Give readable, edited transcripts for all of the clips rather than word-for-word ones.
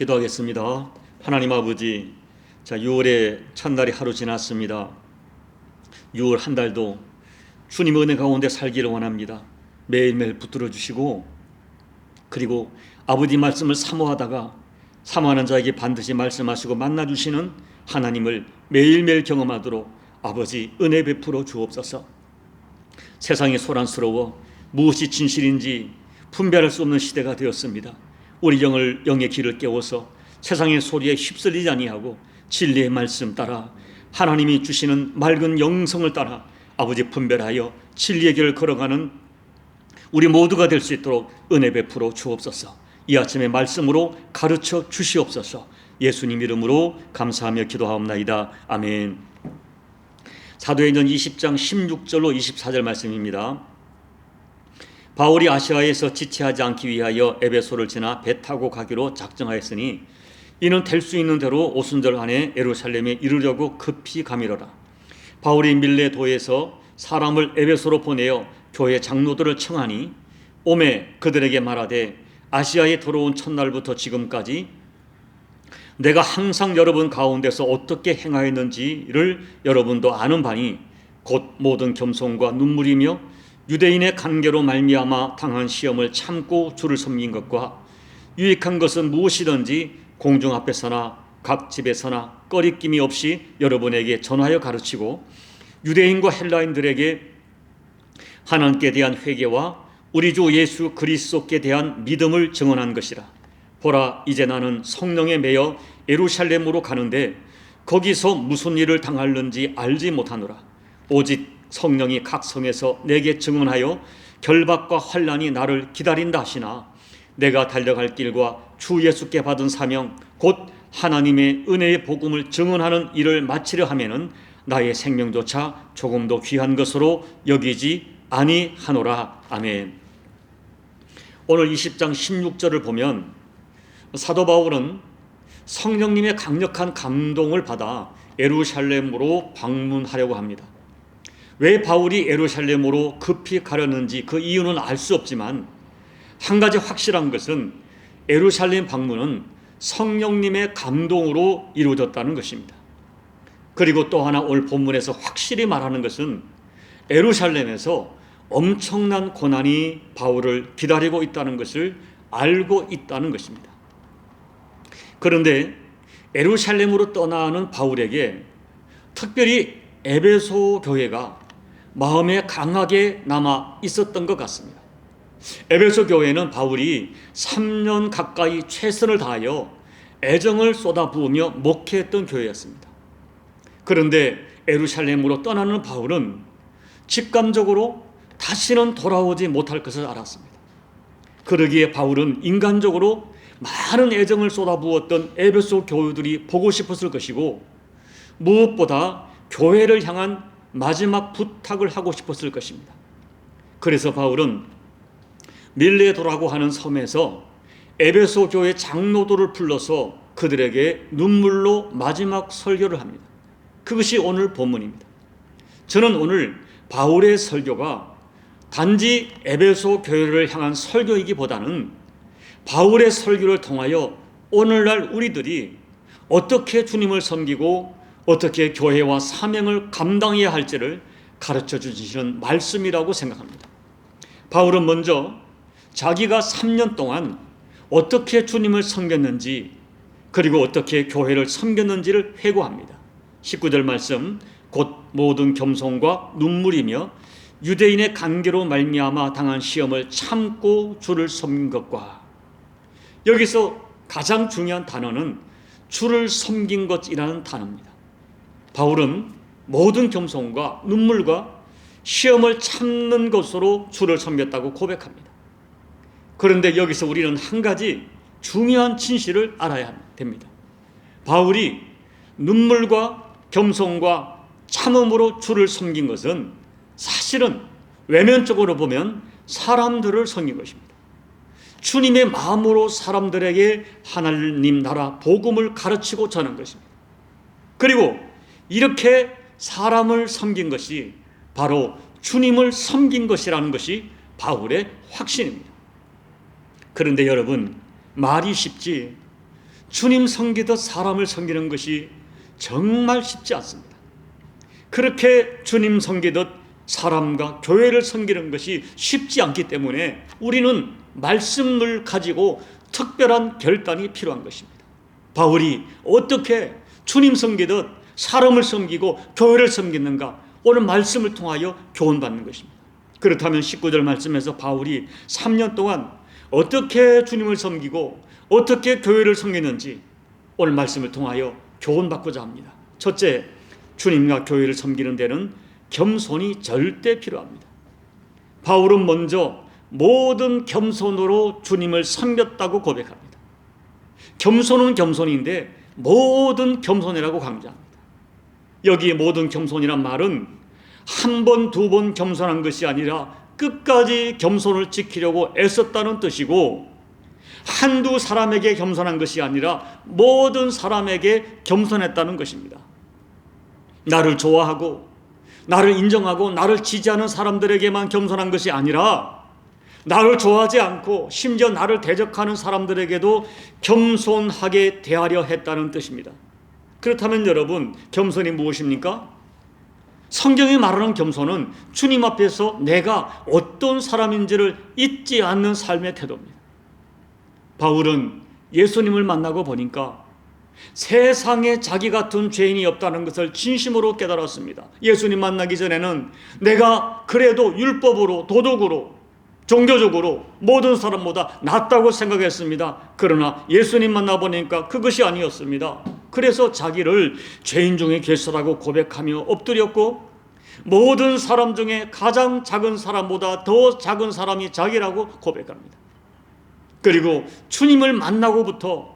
기도하겠습니다. 하나님 아버지, 6월의 첫날이 하루 지났습니다. 6월 한 달도 주님 은혜 가운데 살기를 원합니다. 매일매일 붙들어 주시고, 그리고 아버지 말씀을 사모하다가 사모하는 자에게 반드시 말씀하시고 만나 주시는 하나님을 매일매일 경험하도록 아버지 은혜 베풀어 주옵소서. 세상이 소란스러워 무엇이 진실인지 분별할 수 없는 시대가 되었습니다. 우리 영의 길을 깨워서 세상의 소리에 휩쓸리지 아니하고 진리의 말씀 따라 하나님이 주시는 맑은 영성을 따라 아버지 분별하여 진리의 길을 걸어가는 우리 모두가 될 수 있도록 은혜 베풀어 주옵소서. 이 아침의 말씀으로 가르쳐 주시옵소서. 예수님 이름으로 감사하며 기도하옵나이다. 아멘. 사도행전 20장 16절로 24절 말씀입니다. 바울이 아시아에서 지체하지 않기 위하여 에베소를 지나 배 타고 가기로 작정하였으니 이는 될 수 있는 대로 오순절 안에 예루살렘에 이르려고 급히 가미러라. 바울이 밀레도에서 사람을 에베소로 보내어 교회 장로들을 청하니 오매 그들에게 말하되 아시아에 들어온 첫날부터 지금까지 내가 항상 여러분 가운데서 어떻게 행하였는지를 여러분도 아는 바니 곧 모든 겸손과 눈물이며 유대인의 관계로 말미암아 당한 시험을 참고 주를 섬긴 것과 유익한 것은 무엇이든지 공중 앞에서나 각 집에서나 꺼리낌이 없이 여러분에게 전하여 가르치고 유대인과 헬라인들에게 하나님께 대한 회개와 우리 주 예수 그리스도께 대한 믿음을 증언한 것이라. 보라, 이제 나는 성령에 매여 예루살렘으로 가는데 거기서 무슨 일을 당할는지 알지 못하노라. 오직 성령이 각 성에서 내게 증언하여 결박과 환난이 나를 기다린다 하시나 내가 달려갈 길과 주 예수께 받은 사명 곧 하나님의 은혜의 복음을 증언하는 일을 마치려 하면은 나의 생명조차 조금도 귀한 것으로 여기지 아니하노라. 아멘. 오늘 20장 16절을 보면 사도 바울은 성령님의 강력한 감동을 받아 예루살렘으로 방문하려고 합니다. 왜 바울이 예루살렘으로 급히 가려는지 그 이유는 알 수 없지만 한 가지 확실한 것은 예루살렘 방문은 성령님의 감동으로 이루어졌다는 것입니다. 그리고 또 하나 오늘 본문에서 확실히 말하는 것은 예루살렘에서 엄청난 고난이 바울을 기다리고 있다는 것을 알고 있다는 것입니다. 그런데 예루살렘으로 떠나는 바울에게 특별히 에베소 교회가 마음에 강하게 남아 있었던 것 같습니다. 에베소 교회는 바울이 3년 가까이 최선을 다하여 애정을 쏟아부으며 목회했던 교회였습니다. 그런데 예루살렘으로 떠나는 바울은 직감적으로 다시는 돌아오지 못할 것을 알았습니다. 그러기에 바울은 인간적으로 많은 애정을 쏟아부었던 에베소 교우들이 보고 싶었을 것이고 무엇보다 교회를 향한 마지막 부탁을 하고 싶었을 것입니다. 그래서 바울은 밀레도라고 하는 섬에서 에베소 교회 장로들을 불러서 그들에게 눈물로 마지막 설교를 합니다. 그것이 오늘 본문입니다. 저는 오늘 바울의 설교가 단지 에베소 교회를 향한 설교이기보다는 바울의 설교를 통하여 오늘날 우리들이 어떻게 주님을 섬기고 어떻게 교회와 사명을 감당해야 할지를 가르쳐 주시는 말씀이라고 생각합니다. 바울은 먼저 자기가 3년 동안 어떻게 주님을 섬겼는지 그리고 어떻게 교회를 섬겼는지를 회고합니다. 19절 말씀, 곧 모든 겸손과 눈물이며 유대인의 관계로 말미암아 당한 시험을 참고 주를 섬긴 것과, 여기서 가장 중요한 단어는 주를 섬긴 것이라는 단어입니다. 바울은 모든 겸손과 눈물과 시험을 참는 것으로 주를 섬겼다고 고백합니다. 그런데 여기서 우리는 한 가지 중요한 진실을 알아야 됩니다. 바울이 눈물과 겸손과 참음으로 주를 섬긴 것은 사실은 외면적으로 보면 사람들을 섬긴 것입니다. 주님의 마음으로 사람들에게 하나님 나라 복음을 가르치고 전한 것입니다. 그리고 이렇게 사람을 섬긴 것이 바로 주님을 섬긴 것이라는 것이 바울의 확신입니다. 그런데 여러분, 말이 쉽지 주님 섬기듯 사람을 섬기는 것이 정말 쉽지 않습니다. 그렇게 주님 섬기듯 사람과 교회를 섬기는 것이 쉽지 않기 때문에 우리는 말씀을 가지고 특별한 결단이 필요한 것입니다. 바울이 어떻게 주님 섬기듯 사람을 섬기고 교회를 섬기는가, 오늘 말씀을 통하여 교훈받는 것입니다. 그렇다면 19절 말씀에서 바울이 3년 동안 어떻게 주님을 섬기고 어떻게 교회를 섬기는지 오늘 말씀을 통하여 교훈받고자 합니다. 첫째, 주님과 교회를 섬기는 데는 겸손이 절대 필요합니다. 바울은 먼저 모든 겸손으로 주님을 섬겼다고 고백합니다. 겸손은 겸손인데 모든 겸손이라고 강조합니다. 여기 모든 겸손이란 말은 한 번, 두 번 겸손한 것이 아니라 끝까지 겸손을 지키려고 애썼다는 뜻이고, 한두 사람에게 겸손한 것이 아니라 모든 사람에게 겸손했다는 것입니다. 나를 좋아하고 나를 인정하고 나를 지지하는 사람들에게만 겸손한 것이 아니라 나를 좋아하지 않고 심지어 나를 대적하는 사람들에게도 겸손하게 대하려 했다는 뜻입니다. 그렇다면 여러분, 겸손이 무엇입니까? 성경이 말하는 겸손은 주님 앞에서 내가 어떤 사람인지를 잊지 않는 삶의 태도입니다. 바울은 예수님을 만나고 보니까 세상에 자기 같은 죄인이 없다는 것을 진심으로 깨달았습니다. 예수님 만나기 전에는 내가 그래도 율법으로, 도덕으로, 종교적으로 모든 사람보다 낫다고 생각했습니다. 그러나 예수님 만나보니까 그것이 아니었습니다. 그래서 자기를 죄인 중에 결사라고 고백하며 엎드렸고, 모든 사람 중에 가장 작은 사람보다 더 작은 사람이 자기라고 고백합니다. 그리고 주님을 만나고부터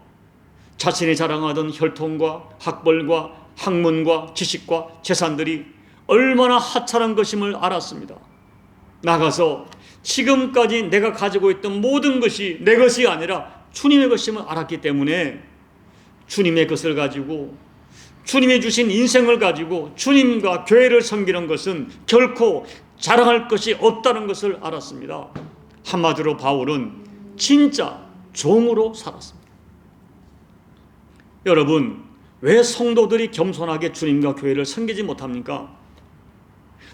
자신이 자랑하던 혈통과 학벌과 학문과 지식과 재산들이 얼마나 하찮은 것임을 알았습니다. 나가서 지금까지 내가 가지고 있던 모든 것이 내 것이 아니라 주님의 것임을 알았기 때문에 주님의 것을 가지고, 주님이 주신 인생을 가지고 주님과 교회를 섬기는 것은 결코 자랑할 것이 없다는 것을 알았습니다. 한마디로 바울은 진짜 종으로 살았습니다. 여러분, 왜 성도들이 겸손하게 주님과 교회를 섬기지 못합니까?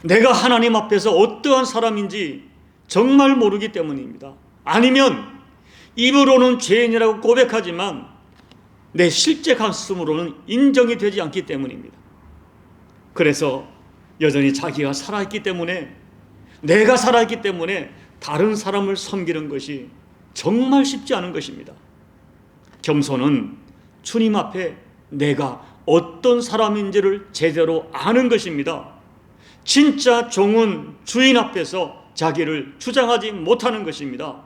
내가 하나님 앞에서 어떠한 사람인지 정말 모르기 때문입니다. 아니면 입으로는 죄인이라고 고백하지만 내 실제 가슴으로는 인정이 되지 않기 때문입니다. 그래서 여전히 자기가 살아있기 때문에, 내가 살아있기 때문에 다른 사람을 섬기는 것이 정말 쉽지 않은 것입니다. 겸손은 주님 앞에 내가 어떤 사람인지를 제대로 아는 것입니다. 진짜 종은 주인 앞에서 자기를 주장하지 못하는 것입니다.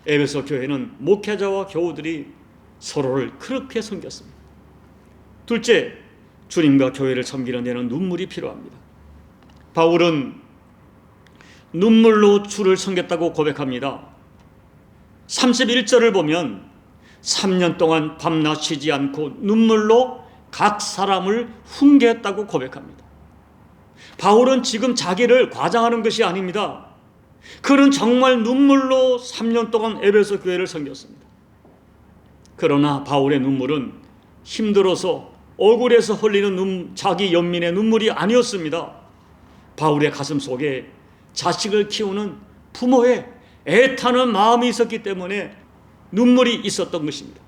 에베소 교회는 목회자와 교우들이 서로를 그렇게 섬겼습니다. 둘째, 주님과 교회를 섬기는 데는 눈물이 필요합니다. 바울은 눈물로 주를 섬겼다고 고백합니다. 31절을 보면 3년 동안 밤낮 쉬지 않고 눈물로 각 사람을 훈계했다고 고백합니다. 바울은 지금 자기를 과장하는 것이 아닙니다. 그는 정말 눈물로 3년 동안 에베소 교회를 섬겼습니다. 그러나 바울의 눈물은 힘들어서 억울해서 흘리는 자기 연민의 눈물이 아니었습니다. 바울의 가슴 속에 자식을 키우는 부모의 애타는 마음이 있었기 때문에 눈물이 있었던 것입니다.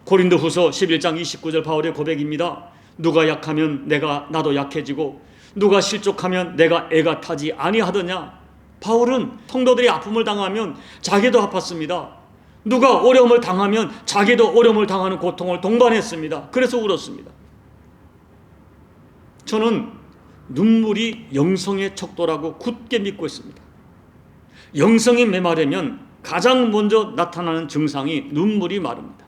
고린도후서 11장 29절 바울의 고백입니다. 누가 약하면 나도 약해지고 누가 실족하면 내가 애가 타지 아니하더냐. 바울은 성도들이 아픔을 당하면 자기도 아팠습니다. 누가 어려움을 당하면 자기도 어려움을 당하는 고통을 동반했습니다. 그래서 울었습니다. 저는 눈물이 영성의 척도라고 굳게 믿고 있습니다. 영성이 메마르면 가장 먼저 나타나는 증상이 눈물이 마릅니다.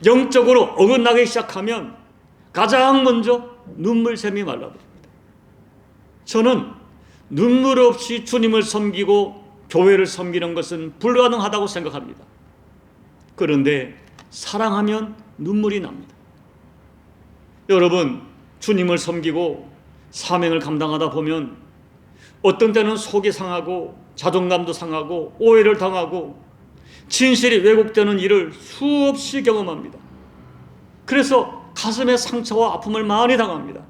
영적으로 어긋나기 시작하면 가장 먼저 눈물샘이 말라버립니다. 저는 눈물 없이 주님을 섬기고 교회를 섬기는 것은 불가능하다고 생각합니다. 그런데 사랑하면 눈물이 납니다. 여러분, 주님을 섬기고 사명을 감당하다 보면 어떤 때는 속이 상하고 자존감도 상하고 오해를 당하고 진실이 왜곡되는 일을 수없이 경험합니다. 그래서 가슴에 상처와 아픔을 많이 당합니다.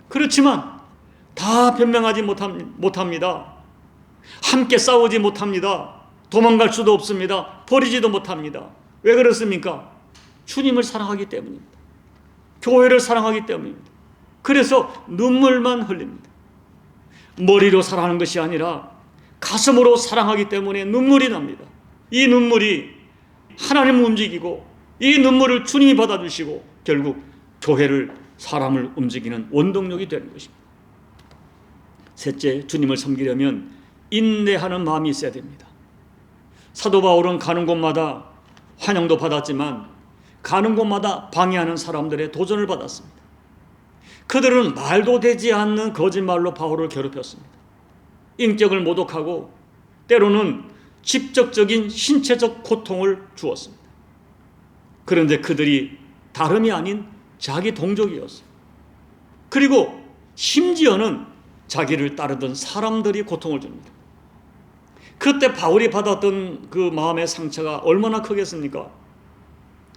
그렇지만 다 변명하지 못합니다. 함께 싸우지 못합니다. 도망갈 수도 없습니다. 버리지도 못합니다. 왜 그렇습니까? 주님을 사랑하기 때문입니다. 교회를 사랑하기 때문입니다. 그래서 눈물만 흘립니다. 머리로 사랑하는 것이 아니라 가슴으로 사랑하기 때문에 눈물이 납니다. 이 눈물이 하나님을 움직이고, 이 눈물을 주님이 받아주시고 결국 교회를, 사람을 움직이는 원동력이 되는 것입니다. 셋째, 주님을 섬기려면 인내하는 마음이 있어야 됩니다. 사도 바울은 가는 곳마다 환영도 받았지만 가는 곳마다 방해하는 사람들의 도전을 받았습니다. 그들은 말도 되지 않는 거짓말로 바울을 괴롭혔습니다. 인격을 모독하고 때로는 직접적인 신체적 고통을 주었습니다. 그런데 그들이 다름이 아닌 자기 동족이었어요. 그리고 심지어는 자기를 따르던 사람들이 고통을 줍니다. 그때 바울이 받았던 그 마음의 상처가 얼마나 크겠습니까?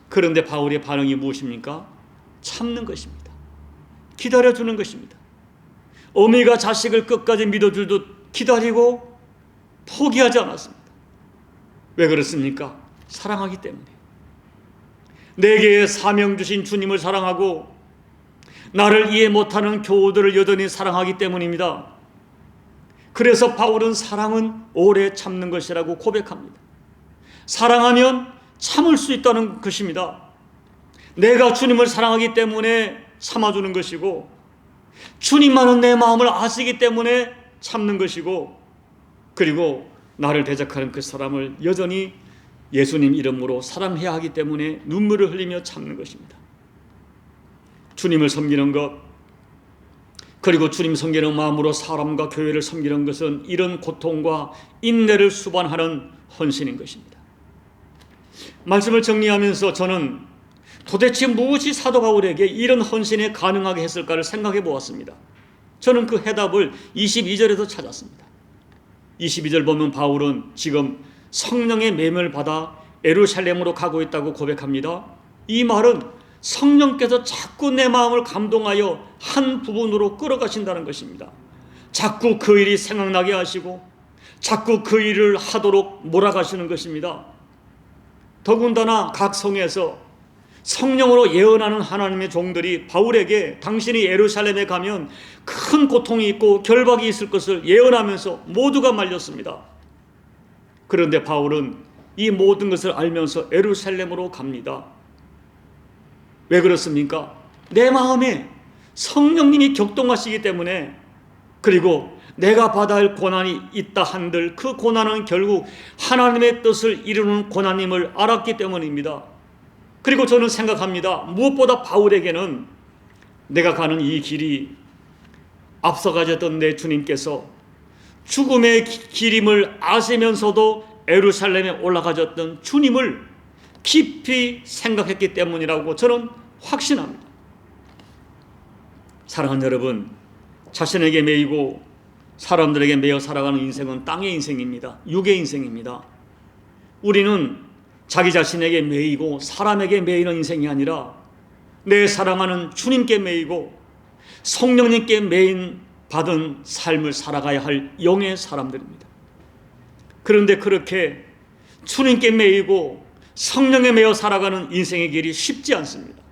그런데 바울의 반응이 무엇입니까? 참는 것입니다. 기다려주는 것입니다. 어미가 자식을 끝까지 믿어주듯 기다리고 포기하지 않았습니다. 왜 그렇습니까? 사랑하기 때문에. 내게 사명 주신 주님을 사랑하고 나를 이해 못하는 교우들을 여전히 사랑하기 때문입니다. 그래서 바울은 사랑은 오래 참는 것이라고 고백합니다. 사랑하면 참을 수 있다는 것입니다. 내가 주님을 사랑하기 때문에 참아주는 것이고, 주님만은 내 마음을 아시기 때문에 참는 것이고, 그리고 나를 대적하는 그 사람을 여전히 예수님 이름으로 사랑해야 하기 때문에 눈물을 흘리며 참는 것입니다. 주님을 섬기는 것, 그리고 주님 섬기는 마음으로 사람과 교회를 섬기는 것은 이런 고통과 인내를 수반하는 헌신인 것입니다. 말씀을 정리하면서 저는 도대체 무엇이 사도 바울에게 이런 헌신에 가능하게 했을까를 생각해 보았습니다. 저는 그 해답을 22절에서 찾았습니다. 22절 보면 바울은 지금 성령의 매임을 받아 예루살렘으로 가고 있다고 고백합니다. 이 말은 성령께서 자꾸 내 마음을 감동하여 한 부분으로 끌어가신다는 것입니다. 자꾸 그 일이 생각나게 하시고 자꾸 그 일을 하도록 몰아가시는 것입니다. 더군다나 각 성에서 성령으로 예언하는 하나님의 종들이 바울에게 당신이 예루살렘에 가면 큰 고통이 있고 결박이 있을 것을 예언하면서 모두가 말렸습니다. 그런데 바울은 이 모든 것을 알면서 예루살렘으로 갑니다. 왜 그렇습니까? 내 마음에 성령님이 격동하시기 때문에, 그리고 내가 받아야 할 고난이 있다 한들 그 고난은 결국 하나님의 뜻을 이루는 고난임을 알았기 때문입니다. 그리고 저는 생각합니다. 무엇보다 바울에게는 내가 가는 이 길이 앞서 가셨던 내 주님께서 죽음의 길임을 아시면서도 예루살렘에 올라가셨던 주님을 깊이 생각했기 때문이라고 저는 확신합니다. 사랑하는 여러분, 자신에게 매이고 사람들에게 매여 살아가는 인생은 땅의 인생입니다. 육의 인생입니다. 우리는 자기 자신에게 매이고 사람에게 매이는 인생이 아니라 내 사랑하는 주님께 매이고 성령님께 매인 받은 삶을 살아가야 할 영의 사람들입니다. 그런데 그렇게 주님께 매이고 성령에 매여 살아가는 인생의 길이 쉽지 않습니다.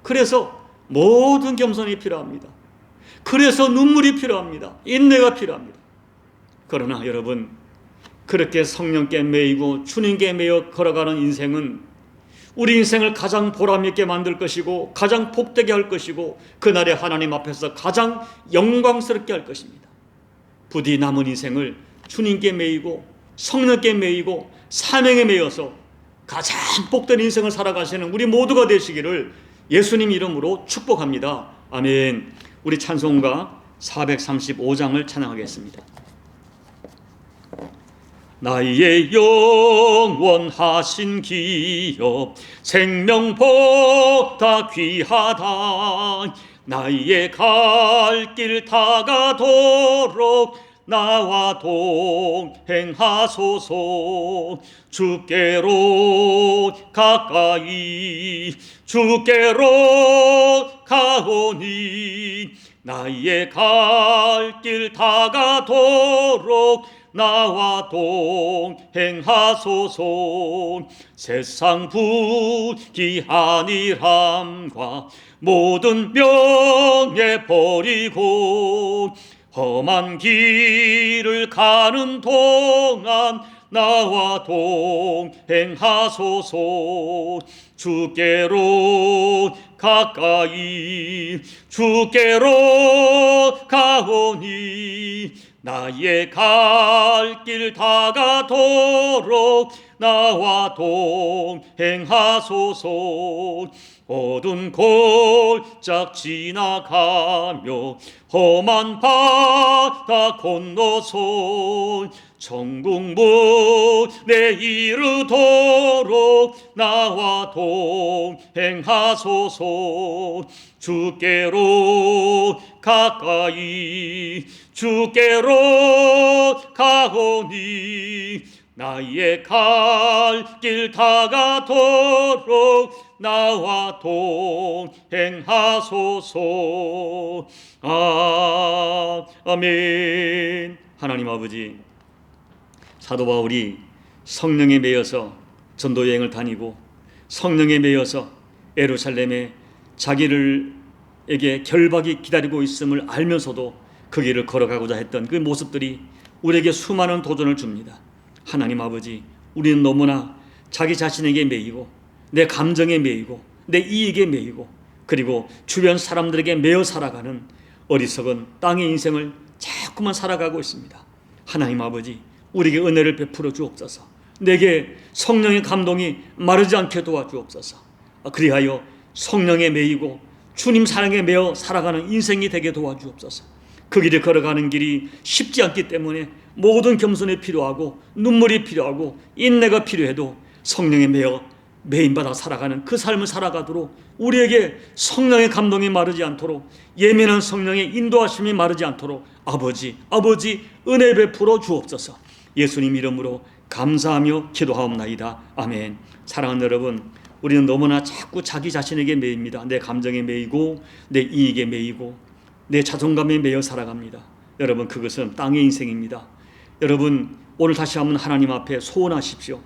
그래서 모든 겸손이 필요합니다. 그래서 눈물이 필요합니다. 인내가 필요합니다. 그러나 여러분, 그렇게 성령께 매이고 주님께 매여 걸어가는 인생은 우리 인생을 가장 보람있게 만들 것이고 가장 복되게 할 것이고 그날에 하나님 앞에서 가장 영광스럽게 할 것입니다. 부디 남은 인생을 주님께 매이고 성령께 매이고 사명에 매여서 가장 복된 인생을 살아가시는 우리 모두가 되시기를 예수님 이름으로 축복합니다. 아멘. 우리 찬송가 435장을 찬양하겠습니다. 나의 영원하신 기업 생명보다 귀하다. 나의 갈 길 다가도록 나와 동행하소서. 주께로 가까이 주께로 가오니 나의 갈 길 다가도록 나와 동행하소서. 세상 부귀한 일함과 모든 명예 버리고 험한 길을 가는 동안 나와 동행하소서. 주께로 가까이 주께로 가오니 나의 갈 길 다가도록 나와 동행하소서. 어두운 골짝 지나가며 험한 바다 건너서 천국문에 이르도록 나와 동행하소서. 주께로 가까이 주께로 가오니 나의 갈 길 다가도록 나와 동행하소서. 아멘. 하나님 아버지, 사도 바울이 성령에 매여서 전도 여행을 다니고 성령에 매여서 예루살렘에 자기를에게 결박이 기다리고 있음을 알면서도 그 길을 걸어가고자 했던 그 모습들이 우리에게 수많은 도전을 줍니다. 하나님 아버지, 우리는 너무나 자기 자신에게 매이고 내 감정에 매이고 내 이익에 매이고 그리고 주변 사람들에게 매여 살아가는 어리석은 땅의 인생을 자꾸만 살아가고 있습니다. 하나님 아버지, 우리에게 은혜를 베풀어 주옵소서. 내게 성령의 감동이 마르지 않게 도와주옵소서. 그리하여 성령에 매이고 주님 사랑에 매여 살아가는 인생이 되게 도와주옵소서. 그 길을 걸어가는 길이 쉽지 않기 때문에 모든 겸손이 필요하고 눈물이 필요하고 인내가 필요해도 성령에 매여 매인받아 살아가는 그 삶을 살아가도록 우리에게 성령의 감동이 마르지 않도록 예민한 성령의 인도하심이 마르지 않도록 아버지 은혜 베풀어 주옵소서. 예수님 이름으로 감사하며 기도하옵나이다. 아멘. 사랑하는 여러분, 우리는 너무나 자꾸 자기 자신에게 매입니다. 내 감정에 매이고 내 이익에 매이고 내 자존감에 매여 살아갑니다. 여러분, 그것은 땅의 인생입니다. 여러분, 오늘 다시 한번 하나님 앞에 소원하십시오.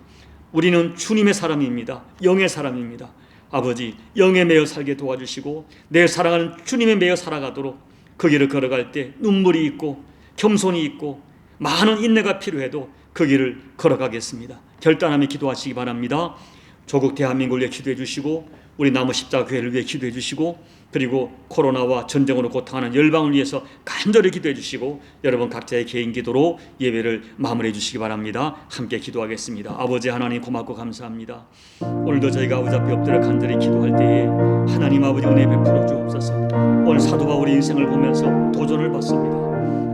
우리는 주님의 사람입니다. 영의 사람입니다. 아버지, 영에 매여 살게 도와주시고 내 사랑하는 주님에 매여 살아가도록 그 길을 걸어갈 때 눈물이 있고 겸손이 있고 많은 인내가 필요해도 그 길을 걸어가겠습니다. 결단하며 기도하시기 바랍니다. 조국 대한민국을 위해 기도해 주시고 우리 남은 십자교회를 위해 기도해 주시고 그리고 코로나와 전쟁으로 고통하는 열방을 위해서 간절히 기도해 주시고 여러분 각자의 개인 기도로 예배를 마무리해 주시기 바랍니다. 함께 기도하겠습니다. 아버지 하나님, 고맙고 감사합니다. 오늘도 저희가 아버지 앞에 엎드려 간절히 기도할 때에 하나님 아버지 은혜 베풀어 주옵소서. 오늘 사도 바울의 인생을 보면서 도전을 받습니다.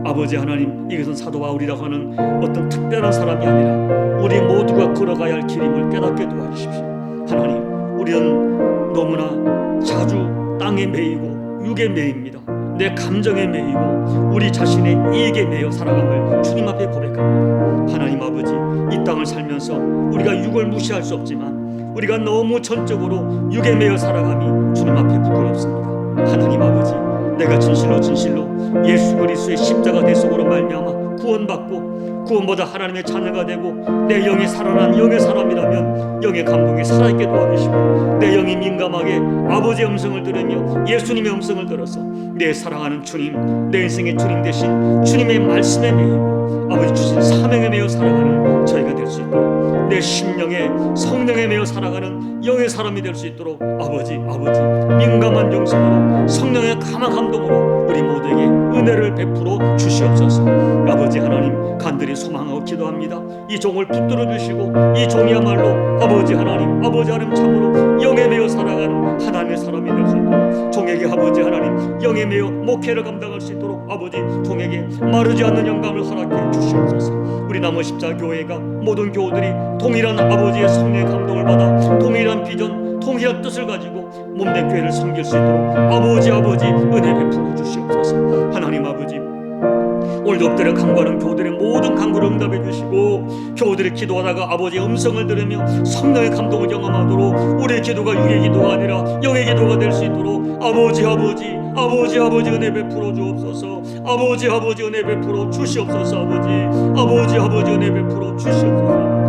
아버지 하나님, 이것은 사도 바울이라고 하는 어떤 특별한 사람이 아니라 우리 모두가 걸어가야 할 길임을 깨닫게 도와주십시오. 하나님, 우리는 너무나 자주 땅에 매이고 육에 매입니다. 내 감정에 매이고 우리 자신의 이익에 매여 살아감을 주님 앞에 고백합니다. 하나님 아버지, 이 땅을 살면서 우리가 육을 무시할 수 없지만 우리가 너무 전적으로 육에 매여 살아감이 주님 앞에 부끄럽습니다. 하나님 아버지, 내가 진실로 예수 그리스도의 십자가 대속으로 말미암아 구원받고 구원보다 하나님의 자녀가 되고 내 영이 살아난 영의 사람이라면 영의 감동이 살아있게 도와주시고 내 영이 민감하게 아버지의 음성을 들으며 예수님의 음성을 들어서 내 사랑하는 주님, 내 인생의 주님 대신 주님의 말씀에 매이고 아버지 주신 사명에 매여 살아가는 저희가 될 수 있도록 내 심령에 성령에 매여 살아가는 영의 사람이 될 수 있도록 아버지 민감한 영성으로 성령의 강한 감동으로 우리 모두에게 은혜를 베풀어 주시옵소서. 아버지 하나님, 간절히 소망하고 기도합니다. 이 종을 붙들어 주시고 이 종이야말로 아버지 하나님 참으로 영에 매여 살아가는 하나님의 사람이 될 수 있도록 종에게 아버지 하나님 영에 매여 목회를 감당할 수 있도록 아버지 종에게 마르지 않는 영감을 허락해 주시옵소서. 우리 남은 십자교회가 모든 교우들이 동일한 아버지의 성령의 감동을 받아 동일한 비전, 동일한 뜻을 가지고 몸된 교회를 섬길 수 있도록 아버지 은혜 베풀어 주시옵소서. 하나님 아버지, 오늘도 엎드려 간구하는 교우들의 모든 간구를 응답해 주시고, 교우들이 기도하다가 아버지의 음성을 들으며 성령의 감동을 경험하도록 우리의 기도가 육의 기도가 아니라 영의 기도가 될 수 있도록 아버지 은혜 베풀어 주옵소서. 아버지 은혜 베풀어 주시옵소서. 아버지 은혜 베풀어 주시옵소서.